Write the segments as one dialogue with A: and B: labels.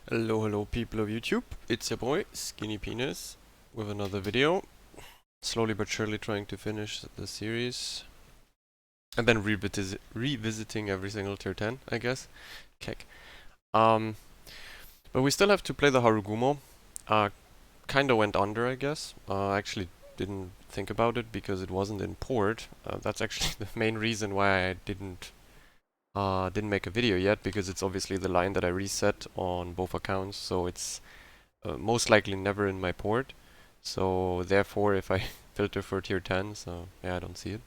A: Hello, hello people of YouTube, it's your boy, Skinny Penis, with another video. Slowly but surely trying to finish the series. And then revisiting every single tier 10, I guess. Kick. Um, but we still have to play the Harugumo. Kinda went under, I guess. I actually didn't think about it because it wasn't in port. That's actually the main reason why I didn't make a video yet, because it's obviously the line that I reset on both accounts, so it's most likely never in my port. So therefore, if I filter for tier 10, so yeah, I don't see it.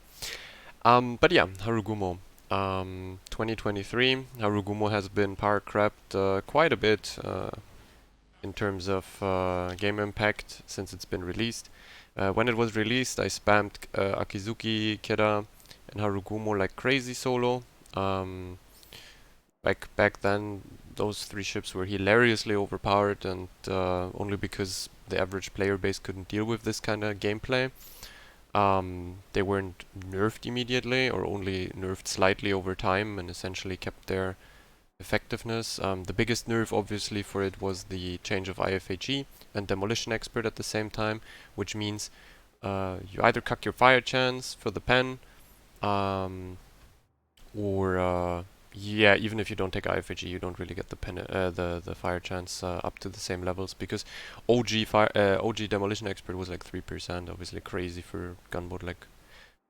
A: But yeah, Harugumo. 2023, Harugumo has been power crept quite a bit in terms of game impact since it's been released. When it was released, I spammed Akizuki, Kira, and Harugumo like crazy solo. Um, back then, those three ships were hilariously overpowered, and only because the average player base couldn't deal with this kind of gameplay. They weren't nerfed immediately, or only nerfed slightly over time, and essentially kept their effectiveness. The biggest nerf, obviously, for it was the change of IFHE and Demolition Expert at the same time, which means you either cuck your fire chance for the pen, um, or yeah, even if you don't take IFG, you don't really get the fire chance up to the same levels, because OG Demolition Expert was like 3%, obviously crazy for gunboat like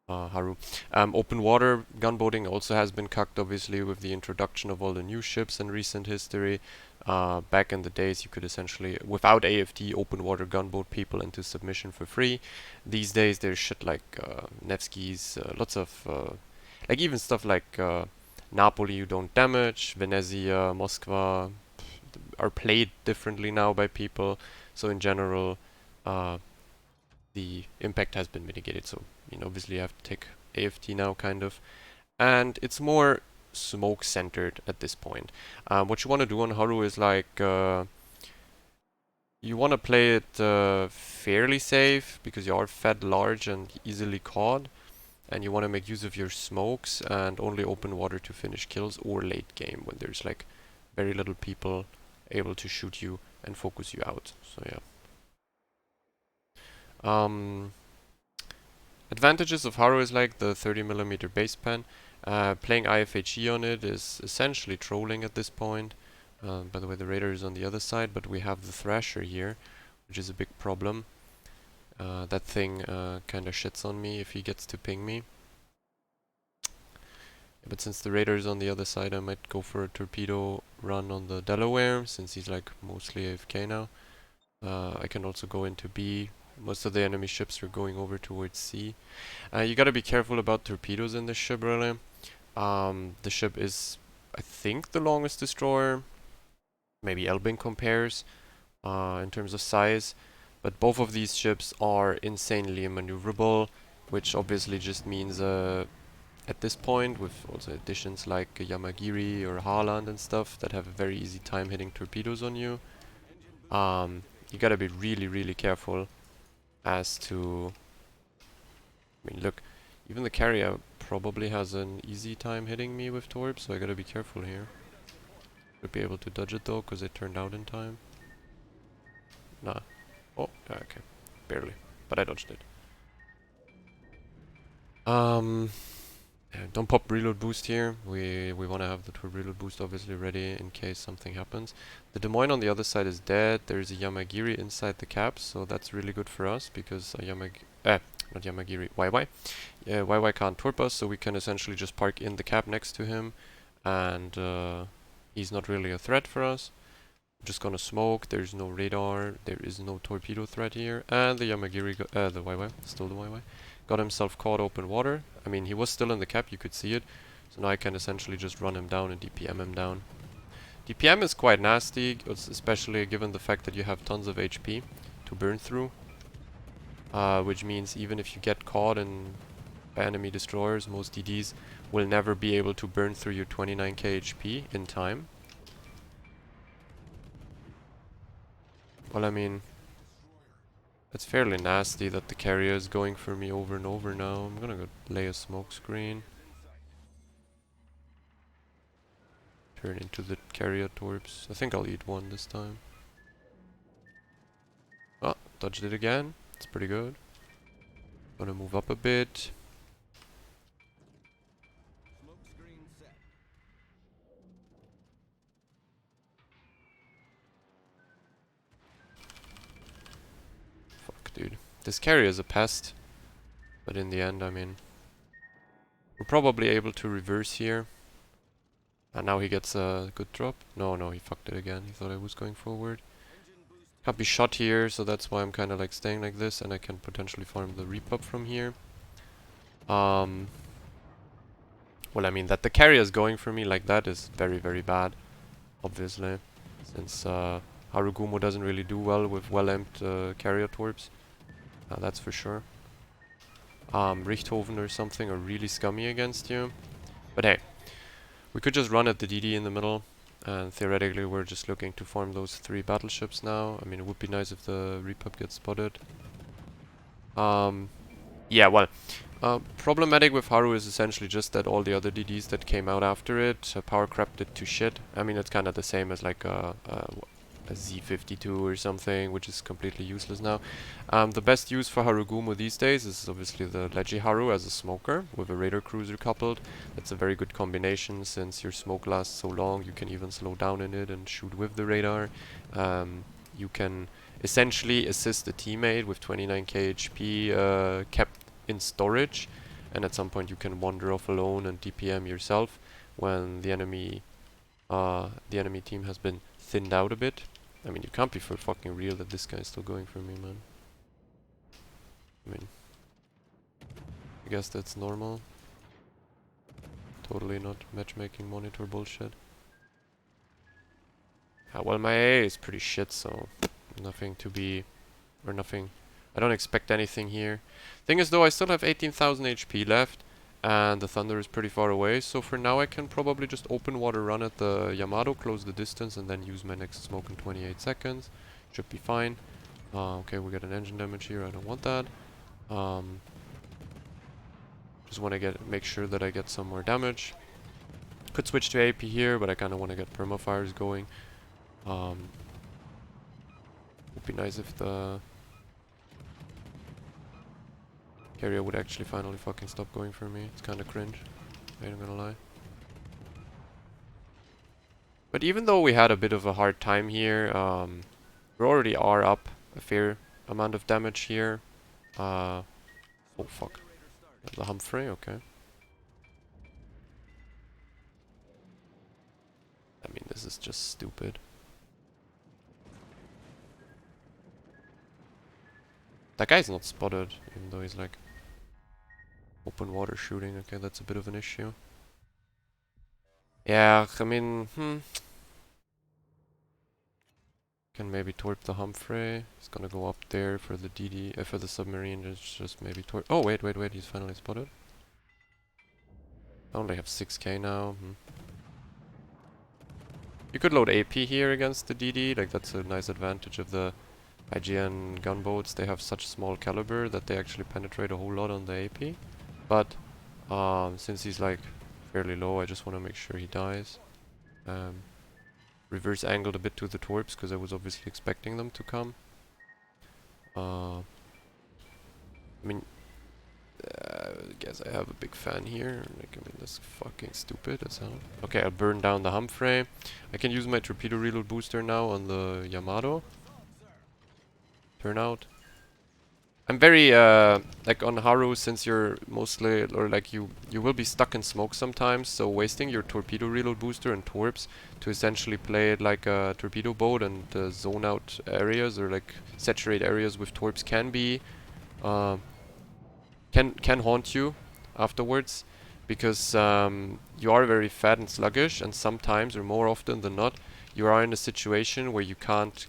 A: Haru. Open water gunboating also has been cucked, obviously, with the introduction of all the new ships in recent history. Back in the days, you could essentially, without AFD, open water gunboat people into submission for free. These days, there's shit like Nevsky's, lots of like even stuff like Napoli you don't damage, Venezia, Moskva are played differently now by people. So in general, uh, the impact has been mitigated. So obviously you have to take AFT now, kind of, and it's more smoke centered at this point. What you want to do on Haru is like you want to play it fairly safe, because you are fed large and easily caught. And you want to make use of your smokes and only open water to finish kills, or late game when there's like very little people able to shoot you and focus you out. So yeah. Advantages of Haru is like the 30mm base pen. Playing IFHE on it is essentially trolling at this point. By the way, the Raider is on the other side, but we have the Thrasher here, which is a big problem. That thing kinda shits on me if he gets to ping me. But since the Raider is on the other side, I might go for a torpedo run on the Delaware, since he's like mostly AFK now. I can also go into B. Most of the enemy ships are going over towards C. You gotta be careful about torpedoes in this ship, really. The ship is, I think, the longest destroyer. Maybe Elbing compares in terms of size. But both of these ships are insanely maneuverable, which obviously just means at this point, with also additions like Yamagiri or Haaland and stuff that have a very easy time hitting torpedoes on you, you gotta be really, really careful as to... I mean, look, even the carrier probably has an easy time hitting me with torp, so I gotta be careful here. Should be able to dodge it though, because it turned out in time. Nah. Oh, yeah, okay. Barely. But I dodged it. Don't pop reload boost here. We want to have the reload boost obviously ready in case something happens. The Des Moines on the other side is dead. There's a Yamagiri inside the caps, so that's really good for us, because not Yamagiri, YY. Yeah, YY can't torp us, so we can essentially just park in the cap next to him, and he's not really a threat for us. I'm just gonna smoke. There's no radar. There is no torpedo threat here, and the Yamagiri, the YY, still the YY. Got himself caught open water. I mean, he was still in the cap, you could see it. So now I can essentially just run him down and DPM him down. DPM is quite nasty, especially given the fact that you have tons of HP to burn through. Which means even if you get caught by enemy destroyers, most DDs will never be able to burn through your 29k HP in time. Well, I mean, it's fairly nasty that the carrier is going for me over and over now. I'm gonna go lay a smoke screen. turn into the carrier torps. I think I'll eat one this time. Oh, dodged it again. It's pretty good. Gonna move up a bit. Fuck, dude. This carrier is a pest. But in the end, I mean, we're probably able to reverse here. And now he gets a good drop. No, he fucked it again. He thought I was going forward. Can't be shot here, so that's why I'm kind of like staying like this, and I can potentially farm the repop from here. Well, I mean, that the carrier is going for me like that is very, very bad, obviously, since Harugumo doesn't really do well with well-aimed carrier torps. That's for sure. Richthofen or something are really scummy against you. But hey, we could just run at the DD in the middle, and theoretically we're just looking to farm those 3 battleships now. I mean, it would be nice if the repub gets spotted. Yeah, well, problematic with Haru is essentially just that all the other DDs that came out after it power crept it to shit. I mean, it's kind of the same as like a Z52 or something, which is completely useless now. The best use for Harugumo these days is obviously the Legi Haru as a smoker with a radar cruiser coupled. That's a very good combination since your smoke lasts so long. You can even slow down in it and shoot with the radar. You can essentially assist a teammate with 29k HP kept in storage, and at some point you can wander off alone and DPM yourself when the enemy team has been thinned out a bit. I mean, you can't be for fucking real that this guy is still going for me, man. I mean, I guess that's normal. Totally not matchmaking monitor bullshit. Well, my AA is pretty shit, so nothing to be, or nothing. I don't expect anything here. Thing is, though, I still have 18,000 HP left, and the Thunder is pretty far away, so for now I can probably just open water run at the Yamato, close the distance, and then use my next smoke in 28 seconds. Should be fine. Okay, we got an engine damage here, I don't want that. Just want to make sure that I get some more damage. Could switch to AP here, but I kind of want to get permafires going. Would be nice if the carrier would actually finally fucking stop going for me. It's kind of cringe, I ain't gonna lie. But even though we had a bit of a hard time here, we already are up a fair amount of damage here. Oh fuck. The Humphrey, okay. I mean, this is just stupid. That guy's not spotted, even though he's like open water shooting. Okay, that's a bit of an issue. Yeah, I mean, can maybe torp the Humphrey. He's gonna go up there for the DD, for the submarine. Just maybe torp. Oh wait, he's finally spotted. I only have 6k now. You could load AP here against the DD. Like, that's a nice advantage of the IGN gunboats. They have such small caliber that they actually penetrate a whole lot on the AP. But since he's like fairly low, I just want to make sure he dies. Reverse angled a bit to the torps because I was obviously expecting them to come. I mean, I guess I have a big fan here. Like, I mean, that's fucking stupid as hell. Okay, I'll burn down the Humphrey. I can use my torpedo reload booster now on the Yamato. Turnout. I'm very like on Haru, since you're mostly, or like you will be stuck in smoke sometimes, so wasting your torpedo reload booster and torps to essentially play it like a torpedo boat and zone out areas or like saturate areas with torps can be can haunt you afterwards, because you are very fat and sluggish, and sometimes, or more often than not, you are in a situation where you can't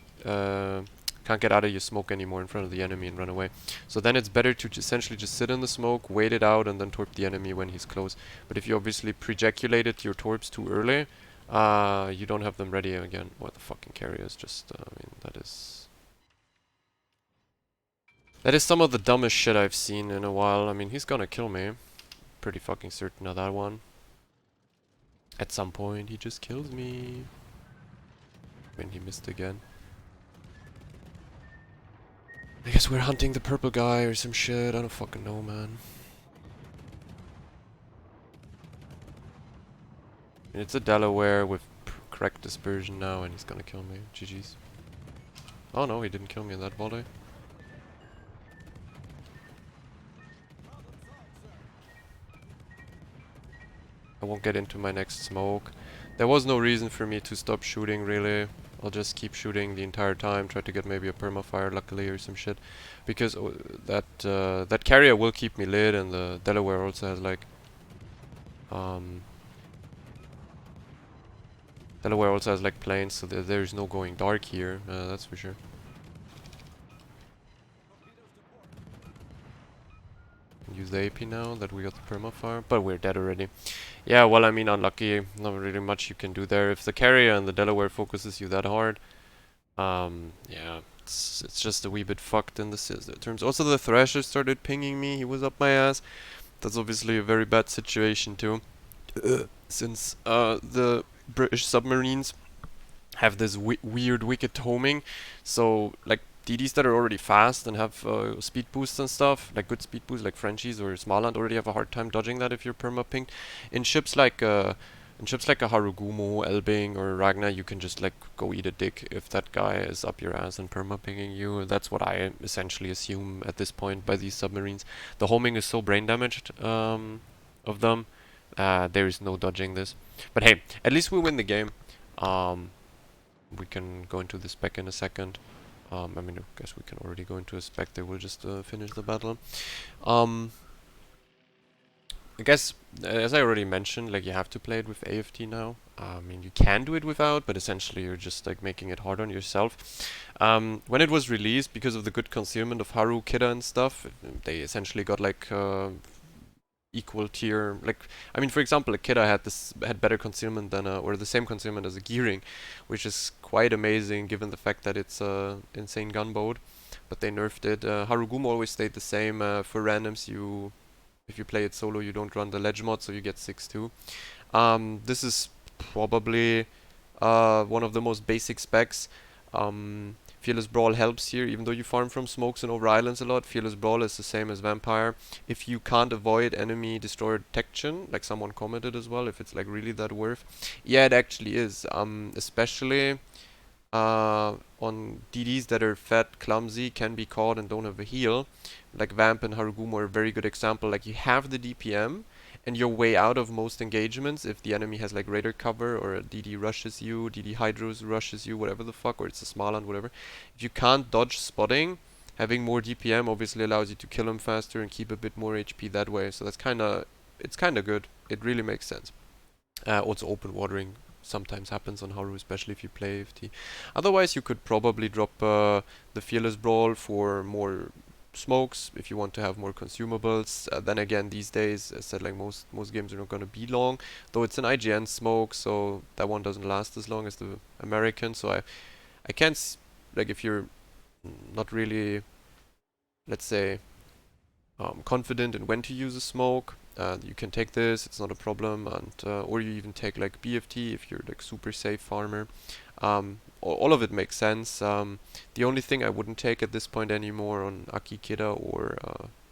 A: get out of your smoke anymore in front of the enemy and run away. So then it's better to essentially just sit in the smoke, wait it out, and then torp the enemy when he's close. But if you obviously projeculated your torps too early, you don't have them ready again. What the fucking carrier is just, I mean, that is some of the dumbest shit I've seen in a while. I mean, he's gonna kill me. Pretty fucking certain of that one. At some point, he just kills me. When he missed again. I guess we're hunting the purple guy or some shit. I don't fucking know, man. And it's a Delaware with correct dispersion now, and he's gonna kill me. GG's. Oh no, he didn't kill me in that volley. I won't get into my next smoke. There was no reason for me to stop shooting, really. I'll just keep shooting the entire time, try to get maybe a permafire, luckily, or some shit. Because that carrier will keep me lit, and the Delaware also has like... Delaware also has like planes, so there's no going dark here, that's for sure. Use the AP now that we got the permafire, but we're dead already. Yeah, well, I mean, unlucky. Not really much you can do there. If the carrier and the Delaware focuses you that hard, yeah, it's just a wee bit fucked in the terms. Also, the Thrasher started pinging me. He was up my ass. That's obviously a very bad situation too, since the British submarines have this weird wicked homing. So like DDs that are already fast and have speed boosts and stuff, like good speed boosts like Frenchies or Smaland, already have a hard time dodging that if you're perma pinged. In ships like a Harugumo, Elbing, or Ragnar, you can just like go eat a dick if that guy is up your ass and perma pinging you. That's what I essentially assume at this point by these submarines. The homing is so brain damaged of them. There is no dodging this. But hey, at least we win the game. We can go into the spec in a second. I mean, I guess we can already go into a spec. They will just finish the battle. I guess, as I already mentioned, like you have to play it with AFT now. I mean, you can do it without, but essentially you're just like making it hard on yourself. When it was released, because of the good concealment of Haru, Kida and stuff, they essentially got like equal tier. Like, I mean, for example, a Kida had better concealment than or the same concealment as a Gearing, which is quite amazing given the fact that it's a insane gunboat. But they nerfed it. Harugumo always stayed the same. For randoms, if you play it solo, you don't run the ledge mod, so you get 6-2. This is probably one of the most basic specs. Fearless Brawl helps here, even though you farm from smokes and over islands a lot. Fearless Brawl is the same as Vampire. If you can't avoid enemy destroyer detection, like someone commented as well, if it's like really that worth. Yeah, it actually is. Especially on DDs that are fat, clumsy, can be caught and don't have a heal. Like Vamp and Harugumo are a very good example. Like you have the DPM and you're way out of most engagements if the enemy has like radar cover or a DD rushes you, DD Hydros rushes you, whatever the fuck, or it's a Smaland, whatever. If you can't dodge spotting, having more DPM obviously allows you to kill him faster and keep a bit more HP that way. So that's it's kinda good. It really makes sense. Also open watering sometimes happens on Haru, especially if you play AFT. Otherwise, you could probably drop the Fearless Brawl for more smokes if you want to have more consumables. Then again, these days, as I said, like most games are not gonna be long, though it's an IGN smoke, so that one doesn't last as long as the American. So I can't like if you're not really, let's say, confident in when to use a smoke, you can take this, it's not a problem, and or you even take like BFT if you're like super safe farmer. All of it makes sense. The only thing I wouldn't take at this point anymore on Aki, Kida, or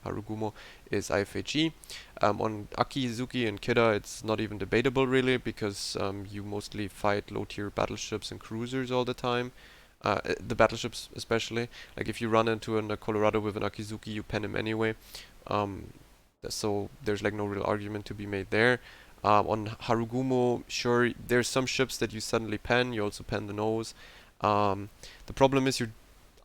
A: Harugumo is IFHE. On Aki, Izuki, and Kida, it's not even debatable really, because you mostly fight low tier battleships and cruisers all the time. The battleships especially. Like if you run into a Colorado with an Akizuki, you pen him anyway. Um, so there's like no real argument to be made there. On Harugumo, sure, there's some ships that you suddenly pen. You also pen the nose. The problem is your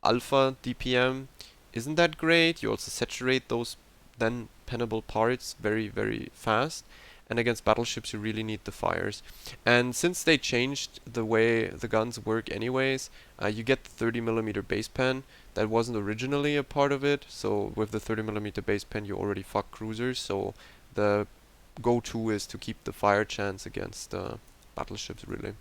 A: alpha DPM isn't that great. You also saturate those then pennable parts very, very fast. And against battleships, you really need the fires. And since they changed the way the guns work anyways, you get the 30mm base pen. That wasn't originally a part of it. So with the 30mm base pen, you already fuck cruisers. So the go-to is to keep the fire chance against battleships, really.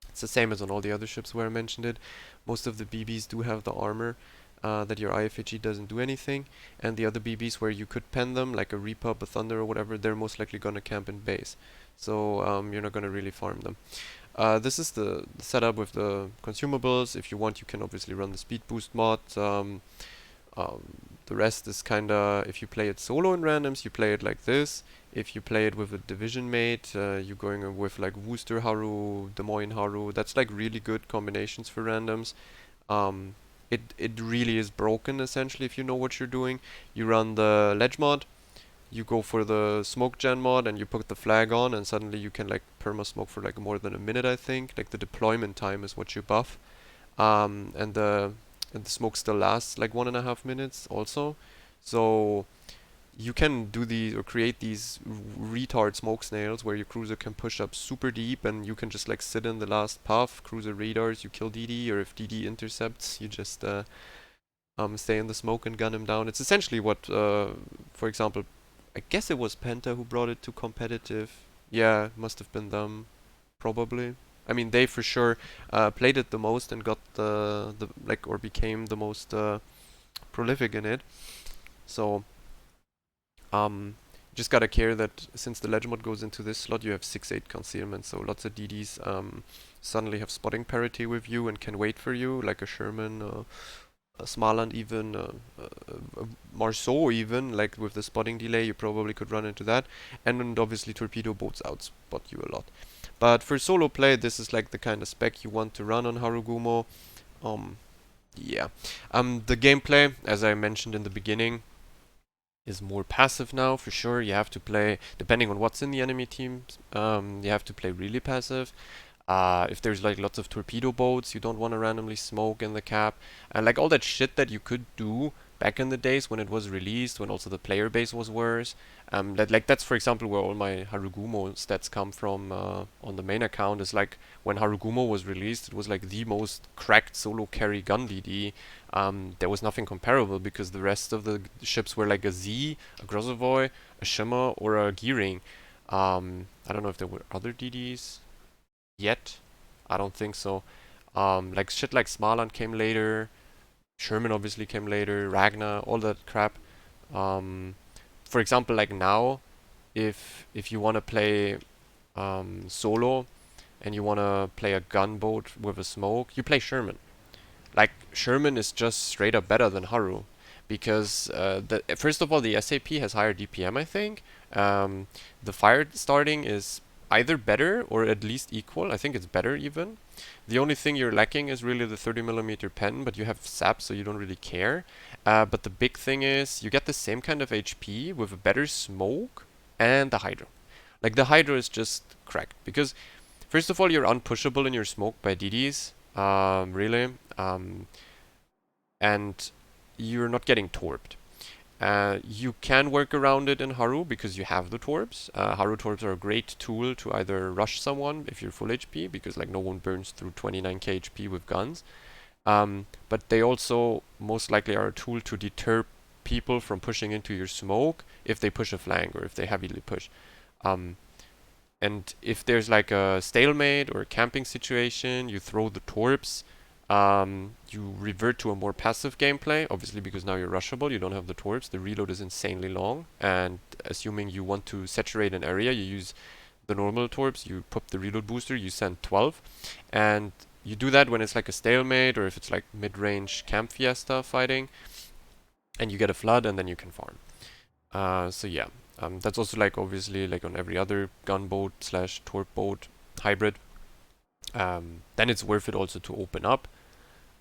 A: It's the same as on all the other ships where I mentioned it. Most of the BBs do have the armor. that your IFHE doesn't do anything, and the other BBs where you could pen them, like a Repub, a Thunder, or whatever, they're most likely gonna camp in base. So you're not gonna really farm them. This is the setup with the consumables. If you want, you can obviously run the speed boost mod. The rest is kinda, if you play it solo in randoms, you play it like this. If you play it with a division mate, you're going with like Wooster Haru, Des Moines Haru. That's like really good combinations for randoms. Um, it really is broken essentially if you know what you're doing. You run the ledge mod, you go for the smoke gen mod, and you put the flag on, and suddenly you can like perma smoke for like more than a minute, I think. Like the deployment time is what you buff. And the smoke still lasts like 1.5 minutes also. So you can do these or create these retard smoke snails where your cruiser can push up super deep and you can just like sit in the last puff, cruiser radars, you kill DD, or if DD intercepts, you just stay in the smoke and gun him down. It's essentially what, for example, I guess it was Penta who brought it to competitive. Yeah, must have been them, probably. I mean, they for sure played it the most and got the like or became the most prolific in it. So just gotta care that since the legend mod goes into this slot, you have 6/8 concealment, so lots of DDs suddenly have spotting parity with you and can wait for you, like a Sherman, a Smaland even, Marceau even, like with the spotting delay, you probably could run into that, and obviously torpedo boats outspot you a lot. But for solo play, this is like the kind of spec you want to run on Harugumo. Um, yeah. The gameplay, as I mentioned in the beginning, is more passive now for sure. You have to play, depending on what's in the enemy team, you have to play really passive. If there's like lots of torpedo boats, you don't want to randomly smoke in the cap. And like all that shit that you could do back in the days when it was released, when also the player base was worse. That's for example where all my Harugumo stats come from on the main account. Is like when Harugumo was released, it was like the most cracked solo carry gun DD. There was nothing comparable because the rest of the ships were like a Z, a Grozovoi, a Shimmer, or a Gearing. I don't know if there were other DDs yet. I don't think so. Like shit like Smaland came later, Sherman obviously came later, Ragnar, all that crap. For example, like now, if you want to play solo and you want to play a gunboat with a smoke, you play Sherman. Like Sherman is just straight up better than Haru because first of all the SAP has higher DPM, I think. The fire starting is either better or at least equal. I think it's better even. The only thing you're lacking is really the 30mm pen, but you have sap, so you don't really care. But the big thing is you get the same kind of HP with a better smoke and the hydro. Like the hydro is just cracked because first of all you're unpushable in your smoke by DDs, really, and you're not getting torped. You can work around it in Haru because you have the torps. Haru torps are a great tool to either rush someone if you're full HP, because like no one burns through 29k HP with guns. But they also most likely are a tool to deter people from pushing into your smoke if they push a flank or if they heavily push. And if there's like a stalemate or a camping situation, you throw the torps. You revert to a more passive gameplay, obviously because now you're rushable, you don't have the torps, the reload is insanely long, and assuming you want to saturate an area, you use the normal torps, you pop the reload booster, you send 12, and you do that when it's like a stalemate, or if it's like mid-range camp fiesta fighting, and you get a flood, and then you can farm. So yeah, that's also like obviously like on every other gunboat slash torp boat hybrid. Then it's worth it also to open up.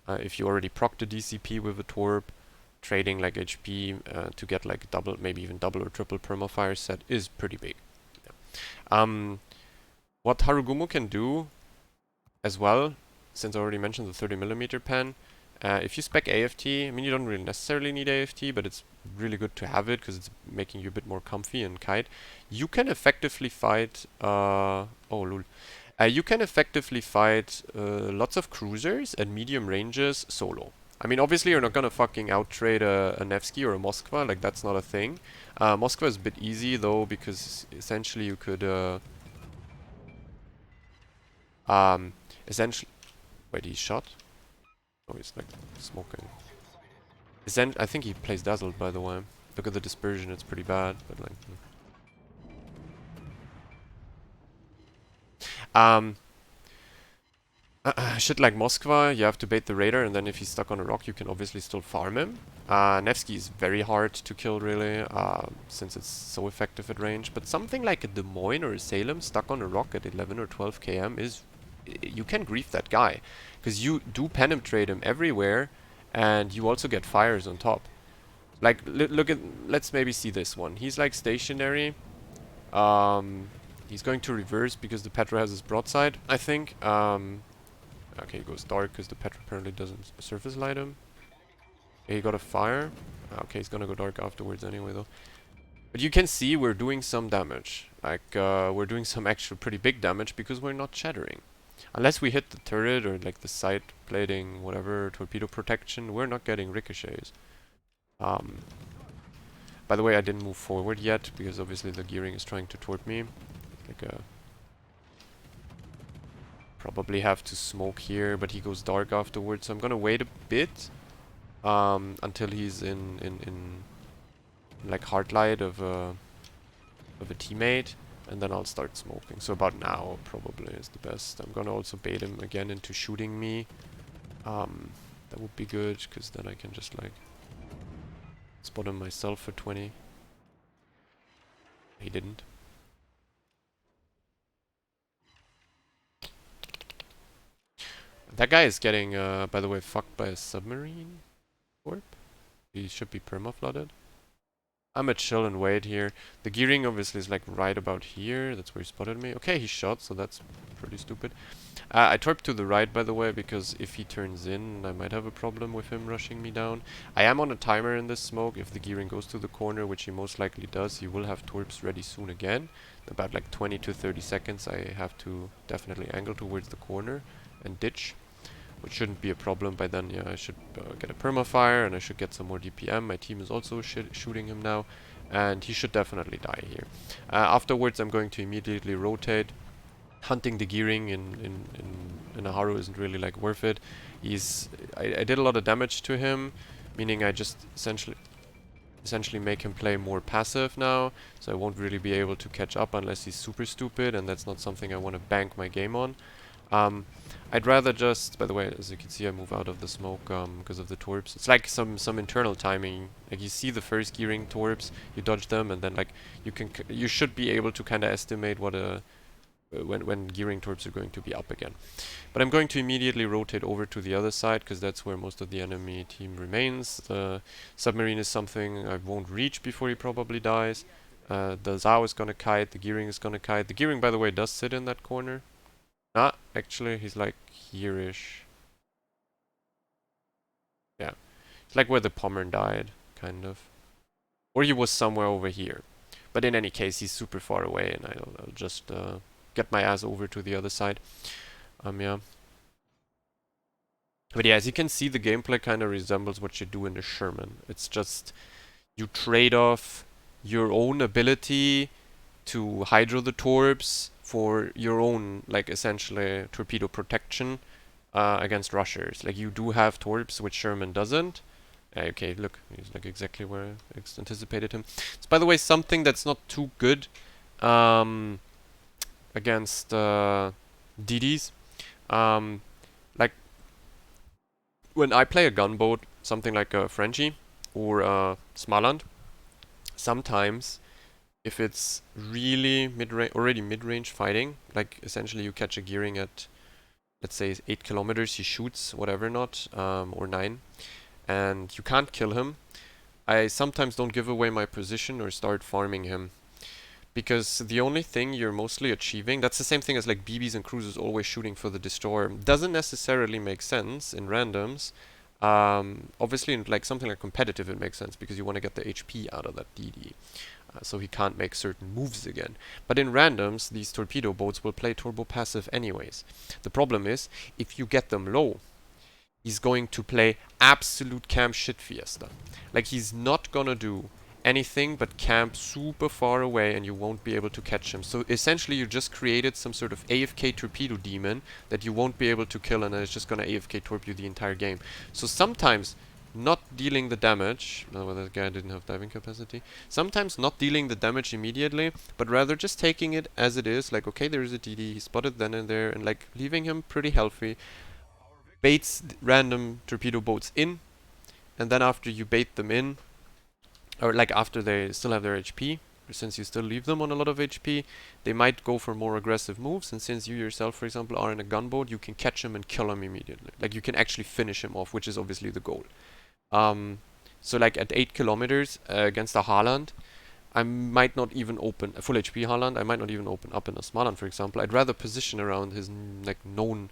A: If you already proc the DCP with a torp, trading like HP to get like double, maybe even double or triple permafire set is pretty big. Yeah. What Harugumo can do as well, since I already mentioned the 30mm pen, if you spec AFT, I mean you don't really necessarily need AFT, but it's really good to have it because it's making you a bit more comfy and kite. You can effectively fight, oh lol. You can effectively fight lots of cruisers at medium ranges solo. I mean, obviously you're not gonna fucking outtrade a Nevsky or a Moskva, like that's not a thing. Moskva is a bit easy though, because essentially you could essentially, wait, he's shot? Oh, he's like smoking. I think he plays Dazzled, by the way. Look at the dispersion, it's pretty bad, but like... Um, shit like Moskva, you have to bait the Raider, and then if he's stuck on a rock, you can obviously still farm him. Nevsky is very hard to kill, really, since it's so effective at range. But something like a Des Moines or a Salem stuck on a rock at 11 or 12 km is... You can grief that guy, because you do penetrate him everywhere, and you also get fires on top. Like, look at... Let's maybe see this one. He's like stationary. He's going to reverse because the Petra has his broadside, I think. Okay, he goes dark because the Petra apparently doesn't surface light him. Okay, he got a fire. Okay, he's gonna go dark afterwards anyway, though. But you can see we're doing some damage. Like, we're doing some actual pretty big damage because we're not shattering. Unless we hit the turret or like the side plating, whatever, torpedo protection, we're not getting ricochets. By the way, I didn't move forward yet because obviously the gearing is trying to torp me. Like a... Probably have to smoke here, but he goes dark afterwards, so I'm gonna wait a bit until he's in like hard light of a teammate, and then I'll start smoking. So about now probably is the best. I'm gonna also bait him again into shooting me. That would be good, because then I can just like spot him myself for 20. He didn't. That guy is getting, by the way, fucked by a submarine warp. He should be perma-flooded. I'm at chill and wait here. The gearing obviously is like right about here. That's where he spotted me. Okay, he shot, so that's pretty stupid. I torped to the right, by the way, because if he turns in, I might have a problem with him rushing me down. I am on a timer in this smoke. If the gearing goes to the corner, which he most likely does, he will have torps ready soon again. About like 20 to 30 seconds, I have to definitely angle towards the corner and ditch, which shouldn't be a problem. By then, yeah, I should get a permafire, and I should get some more DPM. My team is also shooting him now, and he should definitely die here. Afterwards, I'm going to immediately rotate. Hunting the gearing in a Haru isn't really like worth it. I did a lot of damage to him, meaning I just essentially make him play more passive now, so I won't really be able to catch up unless he's super stupid, and that's not something I want to bank my game on. I'd rather just, by the way, as you can see, I move out of the smoke because of the torps. It's like some internal timing. Like you see the first gearing torps, you dodge them, and then like you should be able to kind of estimate what when gearing torps are going to be up again. But I'm going to immediately rotate over to the other side because that's where most of the enemy team remains. The submarine is something I won't reach before he probably dies. The Zao is gonna kite, the gearing is gonna kite. The gearing, by the way, does sit in that corner. Ah, actually, he's like here-ish. Yeah. It's like where the Pommern died, kind of. Or he was somewhere over here. But in any case, he's super far away, and I'll just get my ass over to the other side. Yeah. But yeah, as you can see, the gameplay kind of resembles what you do in the Sherman. It's just, you trade off your own ability to hydro the torps for your own, like, essentially torpedo protection against rushers. Like, you do have torps, which Sherman doesn't. Okay, look, he's like exactly where I anticipated him. It's, by the way, something that's not too good against DDs. Like, when I play a gunboat, something like a Frenchie or Smaland, sometimes if it's really already mid-range fighting, like essentially you catch a gearing at, let's say, 8 kilometers, he shoots whatever not, or 9, and you can't kill him, I sometimes don't give away my position or start farming him. Because the only thing you're mostly achieving, that's the same thing as like BBs and cruisers always shooting for the destroyer, doesn't necessarily make sense in randoms. Obviously in like something like competitive it makes sense because you want to get the HP out of that DD. So he can't make certain moves again. But in randoms, these torpedo boats will play turbo passive anyways. The problem is, if you get them low, he's going to play absolute camp shit fiesta. Like, he's not gonna do anything but camp super far away and you won't be able to catch him. So essentially you just created some sort of AFK torpedo demon that you won't be able to kill, and it's just gonna AFK torp you the entire game. So sometimes not dealing the damage. No, well, that guy didn't have diving capacity. Sometimes not dealing the damage immediately, but rather just taking it as it is. Like, okay, there is a DD, he spotted then and there, and like leaving him pretty healthy. Baits random torpedo boats in, and then after you bait them in, or like after they still have their HP, since you still leave them on a lot of HP, they might go for more aggressive moves, and since you yourself, for example, are in a gunboat, you can catch him and kill him immediately. Like, you can actually finish him off, which is obviously the goal. So like at 8 kilometers against a Haaland, I might not even open a full HP Haaland. I might not even open up in a Smaland, for example. I'd rather position around his like known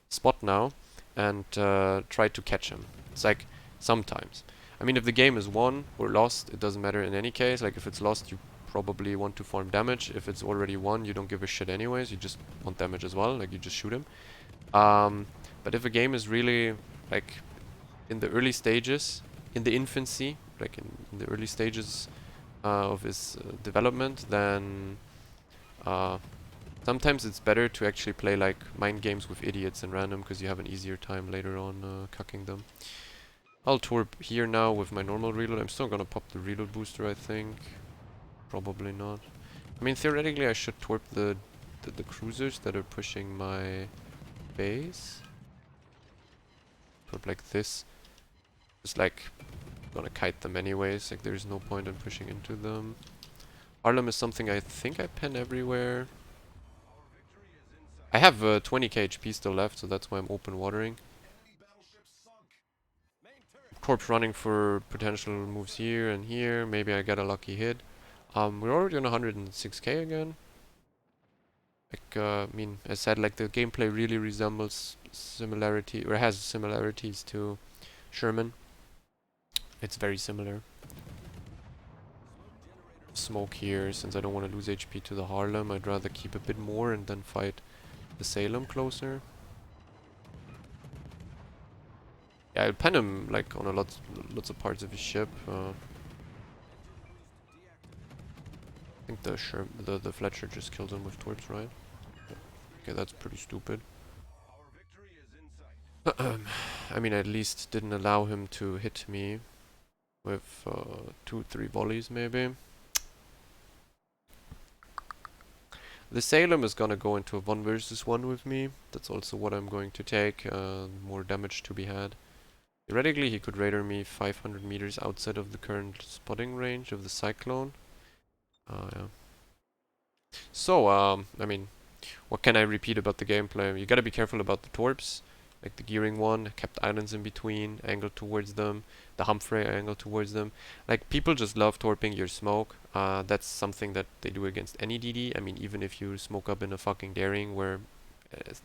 A: spot now and try to catch him. It's like sometimes. I mean, if the game is won or lost, it doesn't matter in any case. Like if it's lost, you probably want to farm damage. If it's already won, you don't give a shit anyways. You just want damage as well. Like you just shoot him. But if a game is really like in the early stages, in the infancy, like in the early stages of his development, then sometimes it's better to actually play like mind games with idiots and random, because you have an easier time later on cucking them. I'll torp here now with my normal reload. I'm still gonna pop the reload booster, I think. Probably not. I mean, theoretically I should torp the cruisers that are pushing my base. Torp like this. Just like gonna kite them anyways, like there's no point in pushing into them. Harlem is something I think I pen everywhere. I have 20k HP still left, so that's why I'm open watering. Corpse running for potential moves here and here. Maybe I get a lucky hit. We're already on 106k again. Like, I mean, as I said, like the gameplay really resembles similarity, or has similarities to Sherman. It's very similar. Smoke here, since I don't want to lose HP to the Harlem. I'd rather keep a bit more and then fight the Salem closer. Yeah, I'll pen him like on lots of parts of his ship. I think the Fletcher just killed him with torps, right? Okay, that's pretty stupid. I mean, I at least didn't allow him to hit me with 2-3 volleys, maybe. The Salem is gonna go into a 1 versus 1 with me. That's also what I'm going to take. More damage to be had. Theoretically, he could radar me 500 meters outside of the current spotting range of the Cyclone. Yeah. So, I mean, what can I repeat about the gameplay? You gotta be careful about the torps. Like the gearing one, kept islands in between, angled towards them. The Humphrey angled towards them. Like, people just love torping your smoke. That's something that they do against any DD. I mean, even if you smoke up in a fucking daring, where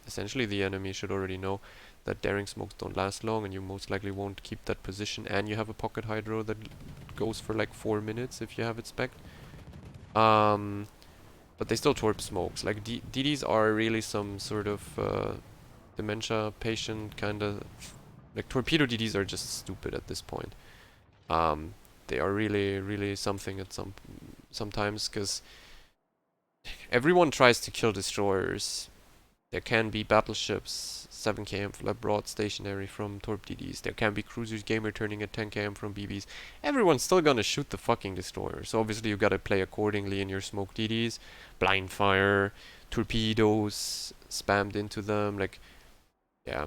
A: essentially the enemy should already know that daring smokes don't last long, and you most likely won't keep that position, and you have a pocket hydro that goes for like 4 minutes if you have it spec'd. But they still torp smokes. Like, DDs are really some sort of dementia patient kind of. Like, torpedo DDs are just stupid at this point. They are really something at sometimes, because everyone tries to kill destroyers. There can be battleships 7 km flat broad stationary from torp DDs. There can be cruisers game returning at 10 km from BBs. Everyone's still gonna shoot the fucking destroyer. So obviously you gotta play accordingly in your smoke DDs. Blind fire, torpedoes spammed into them. Like, yeah.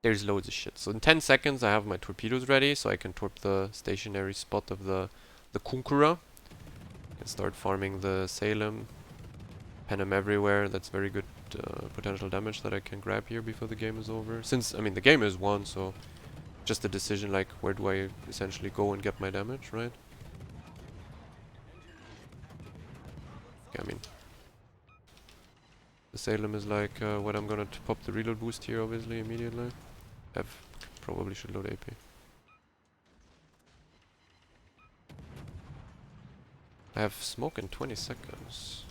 A: There's loads of shit. So in 10 seconds I have my torpedoes ready, so I can torp the stationary spot of the Conqueror. And start farming the Salem. Pen him everywhere. That's very good potential damage that I can grab here before the game is over. Since, I mean, the game is won, so just a decision like, where do I essentially go and get my damage, right? Okay, I mean, the Salem is like what I'm gonna pop the reload boost here, obviously, immediately. Probably should load AP. I have smoke in 20 seconds.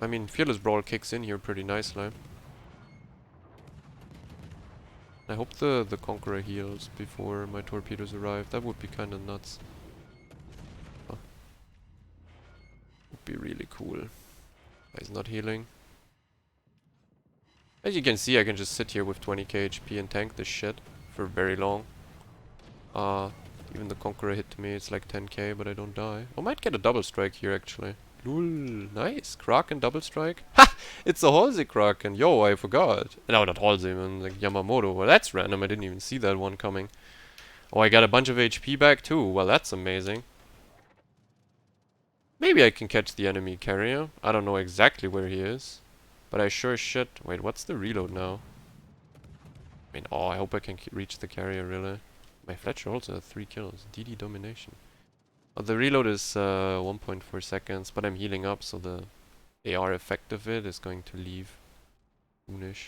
A: I mean, Fearless Brawl kicks in here pretty nicely. I hope the Conqueror heals before my torpedoes arrive. That would be kinda nuts. Oh. Would be really cool. He's not healing. As you can see, I can just sit here with 20k HP and tank this shit for very long. Uh, Even the Conqueror hit me, it's like 10k, but I don't die. I might get a double strike here, actually. Lol, nice. Kraken double strike. Ha! It's a Halsey Kraken. Yo, I forgot. No, not Halsey, man. Like Yamamoto. Well, that's random. I didn't even see that one coming. Oh, I got a bunch of HP back, too. Well, that's amazing. Maybe I can catch the enemy carrier. I don't know exactly where he is. But I sure shit. Wait, what's the reload now? I mean, oh, I hope I can reach the carrier, really. My Fletcher also has 3 kills. DD domination. Oh, the reload is 1.4 seconds, but I'm healing up, so the AR effect of it is going to leave soonish.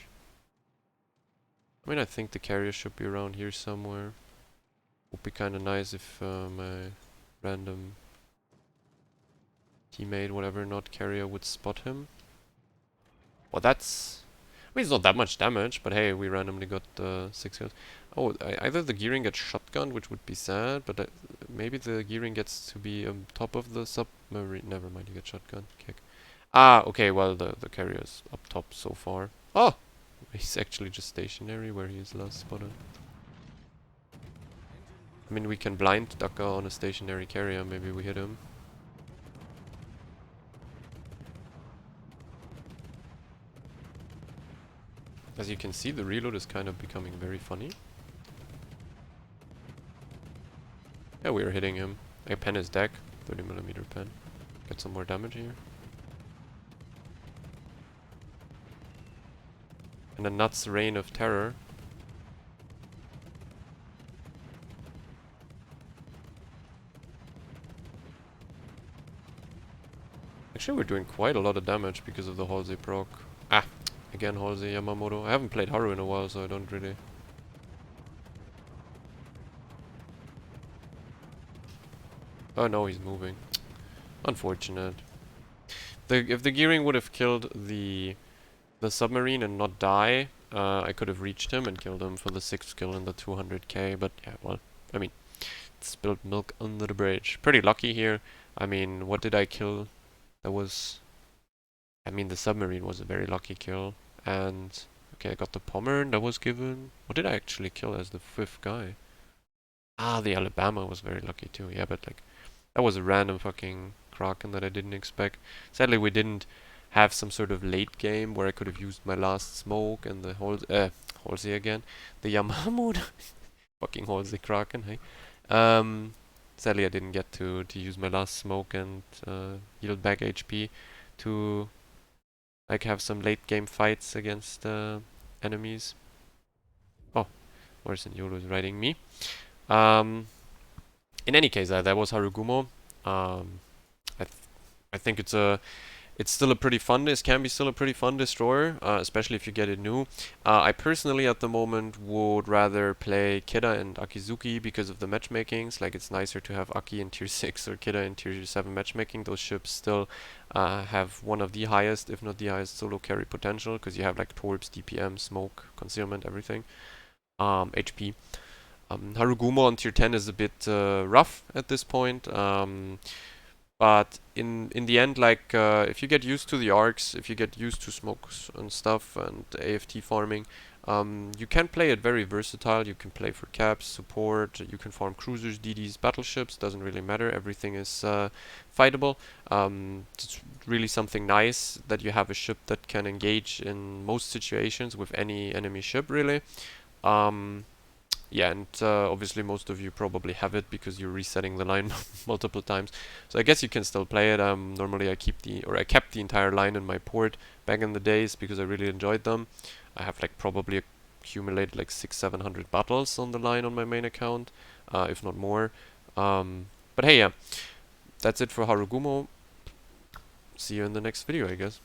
A: I mean, I think the carrier should be around here somewhere. Would be kind of nice if my random teammate, whatever, not carrier, would spot him. Well, that's... I mean, it's not that much damage, but hey, we randomly got 6 kills. Oh, either the gearing gets shotgunned, which would be sad, but maybe the gearing gets to be on top of the submarine. Never mind, you get shotgun kick. Ah, okay, well, the carrier is up top so far. Oh! He's actually just stationary where he is last spotted. I mean, we can blind Daka on a stationary carrier, maybe we hit him. As you can see, the reload is kind of becoming very funny. Yeah, we are hitting him. I pen his deck, 30mm pen. Get some more damage here. And a nuts reign of terror. Actually, we're doing quite a lot of damage because of the Halsey proc. Ah, again Halsey Yamamoto. I haven't played Haru in a while, so I don't really... Oh no, he's moving. Unfortunate. If the gearing would have killed the submarine and not die, I could have reached him and killed him for the 6th kill and the 200k, but yeah, well, I mean, spilled milk under the bridge. Pretty lucky here. I mean, what did I kill? That was... I mean, the submarine was a very lucky kill. And... okay, I got the Pommern that was given. What did I actually kill as the 5th guy? Ah, the Alabama was very lucky too. Yeah, but like... that was a random fucking Kraken that I didn't expect. Sadly, we didn't have some sort of late game where I could have used my last smoke and the Halsey again. The Yamamoto. Fucking Halsey Kraken, hey. Sadly, I didn't get to use my last smoke and yield back HP to like have some late game fights against enemies. Oh, Morrison Yolo is riding me. In any case, that was Harugumo. I think it's still a pretty fun. This can be still a pretty fun destroyer, especially if you get it new. I personally, at the moment, would rather play Kida and Akizuki because of the matchmakings. Like, it's nicer to have Aki in tier 6 or Kida in tier 7 matchmaking. Those ships still have one of the highest, if not the highest, solo carry potential, because you have like torps, DPM, smoke, concealment, everything. HP. Harugumo on tier 10 is a bit rough at this point. But in the end, like, if you get used to the arcs, if you get used to smokes and stuff and AFT farming, you can play it very versatile. You can play for caps, support, you can farm cruisers, DDs, battleships, doesn't really matter. Everything is fightable. It's really something nice that you have a ship that can engage in most situations with any enemy ship, really. Yeah, and obviously most of you probably have it because you're resetting the line multiple times. So I guess you can still play it. Normally I kept the entire line in my port back in the days because I really enjoyed them. I have like probably accumulated like 600-700 battles on the line on my main account, if not more. But hey, yeah, that's it for Harugumo. See you in the next video, I guess.